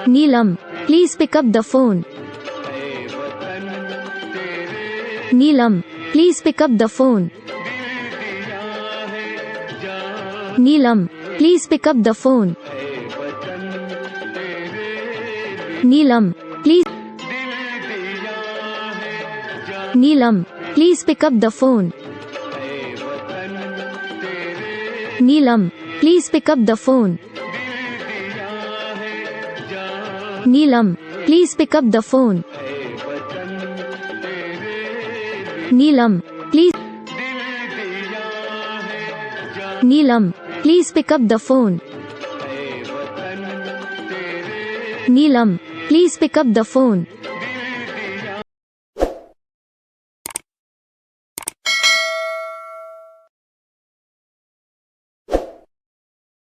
Neelam, please pick up the phone. Neelam, please pick up the phone. Neelam, please pick up the phone. Neelam, please. Neelam, please pick up the phone. Neelam, please pick up the phone. Neelam, please pick up the phone. Neelam, please. Neelam, please pick up the phone. Neelam, please pick up the phone.